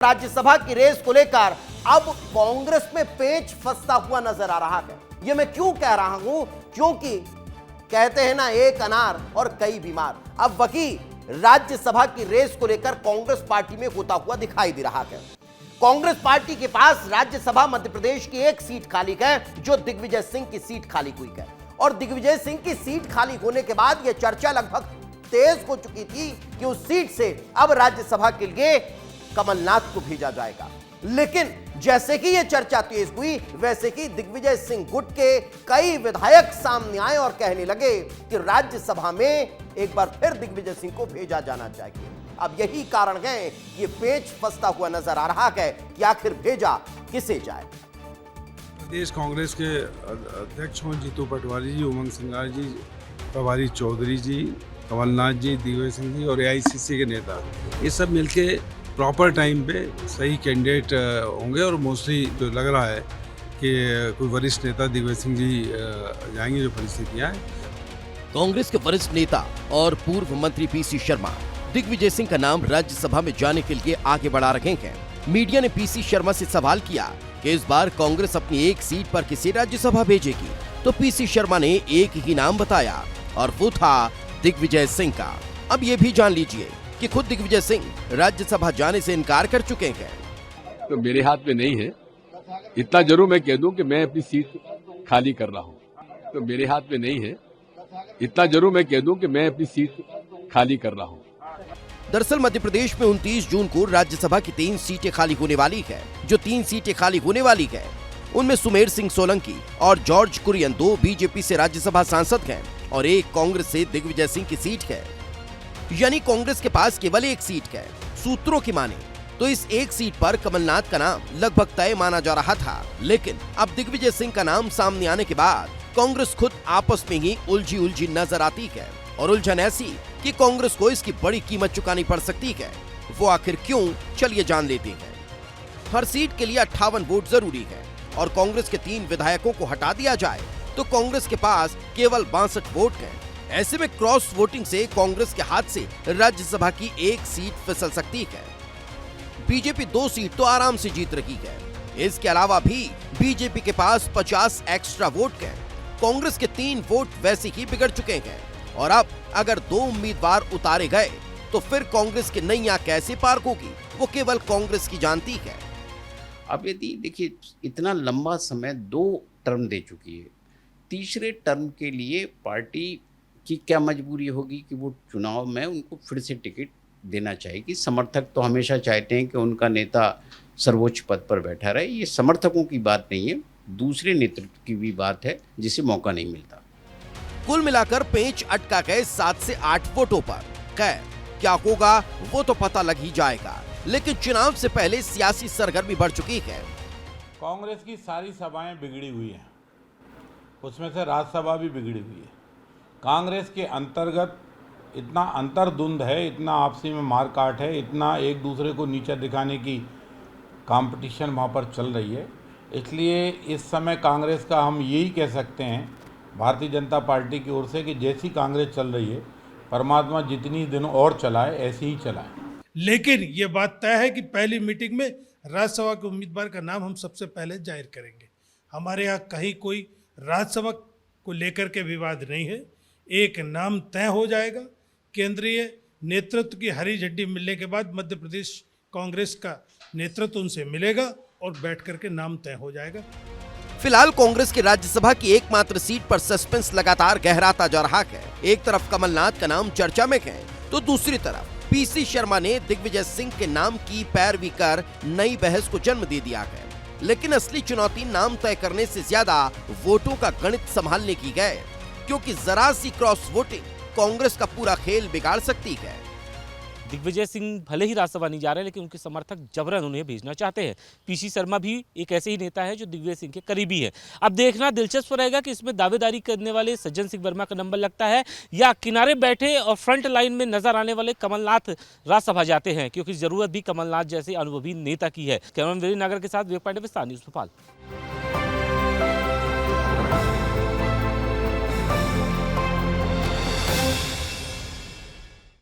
राज्यसभा की रेस को लेकर अब कांग्रेस में पेच फंसता हुआ नजर आ रहा है। यह मैं क्यों कह रहा हूं? क्योंकि कहते हैं ना, एक अनार और कई बीमार। अब वही राज्यसभा की रेस को लेकर कांग्रेस पार्टी में होता हुआ दिखाई दे रहा है। कांग्रेस पार्टी के पास राज्यसभा मध्य प्रदेश की एक सीट खाली है, जो दिग्विजय सिंह की सीट खाली हुई है। और दिग्विजय सिंह की सीट खाली होने के बाद यह चर्चा लगभग तेज हो चुकी थी कि उस सीट से अब राज्यसभा के लिए कमलनाथ को भेजा जाएगा। लेकिन जैसे कि यह चर्चा तेज हुई, वैसे कि दिग्विजय सिंह गुट के कई विधायक सामने आए और कहने लगे कि राज्यसभा में एक बार फिर दिग्विजय सिंह को भेजा जाना चाहिए। अब यही कारण है कि पेच फंसता हुआ नजर आ रहा है कि आखिर भेजा किसे जाए। प्रदेश कांग्रेस के अध्यक्ष हों जीतू पटवारी जी, उमंग सिंगार जी, प्रभारी चौधरी जी, कमलनाथ जी, दिग्विजय सिंह जी और एआईसीसी के नेता, ये सब मिलके प्रॉपर टाइम पे सही कैंडिडेट होंगे। और मोस्टली जो लग रहा है कि कोई वरिष्ठ नेता दिग्विजय सिंह जी जाएंगे, जो परिस्थितियाँ हैं। कांग्रेस के वरिष्ठ नेता और पूर्व मंत्री पीसी शर्मा दिग्विजय सिंह का नाम राज्यसभा में जाने के लिए आगे बढ़ा रहे हैं। मीडिया ने पीसी शर्मा से सवाल किया कि इस बार कांग्रेस अपनी एक सीट पर किसे राज्यसभा भेजेगी, तो पीसी शर्मा ने एक ही नाम बताया और वो था दिग्विजय सिंह का। अब ये भी जान लीजिए कि खुद दिग्विजय सिंह राज्यसभा जाने से इनकार कर चुके हैं। तो मेरे हाथ में नहीं है, इतना जरूर मैं कह दूं कि मैं अपनी सीट खाली कर रहा हूं। तो मेरे हाथ में नहीं है, इतना जरूर मैं कह दूं कि मैं अपनी सीट खाली कर रहा हूं। दरअसल मध्य प्रदेश में 29 जून को राज्यसभा की 3 सीटें खाली होने वाली है। जो 3 सीटें खाली होने वाली है, उनमें सुमेर सिंह सोलंकी और जॉर्ज कुरियन 2 बीजेपी से राज्यसभा सांसद हैं और एक कांग्रेस से दिग्विजय सिंह की सीट है। यानी कांग्रेस के पास केवल एक सीट है। सूत्रों की माने तो इस एक सीट पर कमलनाथ का नाम लगभग तय माना जा रहा था, लेकिन अब दिग्विजय सिंह का नाम सामने आने के बाद कांग्रेस खुद आपस में ही उलझी नजर आती है। और उलझन ऐसी कि कांग्रेस को इसकी बड़ी कीमत चुकानी पड़ सकती है। वो आखिर क्यों, चलिए जान लेते हैं। हर सीट के लिए 58 वोट जरूरी है और कांग्रेस के 3 विधायकों को हटा दिया जाए तो कांग्रेस के पास केवल 62 वोट हैं। ऐसे में क्रॉस वोटिंग से कांग्रेस के हाथ से राज्यसभा की एक सीट फिसल सकती है। बीजेपी 2 सीट तो आराम से जीत रही है। इसके अलावा भी बीजेपी के पास 50 एक्स्ट्रा वोट हैं। कांग्रेस के 3 वोट वैसे ही बिगड़ चुके हैं और अब अगर 2 उम्मीदवार उतारे गए तो फिर कांग्रेस की नैया कैसे पार होगी, वो केवल कांग्रेस की जानती है। अब यदि देखिए, इतना लंबा समय 2 टर्म दे चुकी है, तीसरे टर्म के लिए पार्टी की क्या मजबूरी होगी कि वो चुनाव में उनको फिर से टिकट देना चाहिए। समर्थक तो हमेशा चाहते हैं कि उनका नेता सर्वोच्च पद पर बैठा रहे। ये समर्थकों की बात नहीं है, दूसरे नेतृत्व की भी बात है जिसे मौका नहीं मिलता। कुल मिलाकर पेंच अटका गए 7 से 8 वोटों पर। खैर, क्या होगा वो तो पता लग ही जाएगा, लेकिन चुनाव से पहले सियासी सरगर्मी बढ़ चुकी है। कांग्रेस की सारी सभाएं बिगड़ी हुई हैं, उसमें से राज्यसभा भी बिगड़ी हुई है। कांग्रेस के अंतर्गत इतना अंतर्द्वंद है, इतना आपसी में मारकाट है, इतना एक दूसरे को नीचा दिखाने की कंपटीशन वहाँ पर चल रही है। इसलिए इस समय कांग्रेस का हम यही कह सकते हैं भारतीय जनता पार्टी की ओर से कि जैसी कांग्रेस चल रही है, परमात्मा जितनी दिनों और चलाए ऐसे ही चलाए। लेकिन ये बात तय है कि पहली मीटिंग में राज्यसभा के उम्मीदवार का नाम हम सबसे पहले जाहिर करेंगे। हमारे यहाँ कहीं कोई राज्यसभा को लेकर के विवाद नहीं है। एक नाम तय हो जाएगा। केंद्रीय नेतृत्व की हरी झंडी मिलने के बाद मध्य प्रदेश कांग्रेस का नेतृत्व उनसे मिलेगा और बैठ करके नाम तय हो जाएगा। फिलहाल कांग्रेस की राज्यसभा की एकमात्र सीट पर सस्पेंस लगातार गहराता जा रहा है। एक तरफ कमलनाथ का नाम चर्चा में है तो दूसरी तरफ पीसी शर्मा ने दिग्विजय सिंह के नाम की पैरवी कर नई बहस को जन्म दे दिया है। लेकिन असली चुनौती नाम तय करने से ज्यादा वोटों का गणित संभालने की है, क्योंकि जरा सी क्रॉस वोटिंग कांग्रेस का पूरा खेल बिगाड़ सकती है। दिग्विजय सिंह भले ही राज्यसभा नहीं जा रहे, लेकिन उनके समर्थक जबरन उन्हें भेजना चाहते हैं। पीसी शर्मा भी एक ऐसे ही नेता है जो दिग्विजय सिंह के करीबी है। अब देखना दिलचस्प रहेगा कि इसमें दावेदारी करने वाले सज्जन सिंह वर्मा का नंबर लगता है या किनारे बैठे और फ्रंट लाइन में नजर आने वाले कमलनाथ राज्यसभा जाते हैं, क्योंकि जरूरत भी कमलनाथ जैसे अनुभवी नेता की है। कैमरामैन वीरेंद्र नागर के साथ विवेक पांडे, विस्तार न्यूज़ भोपाल।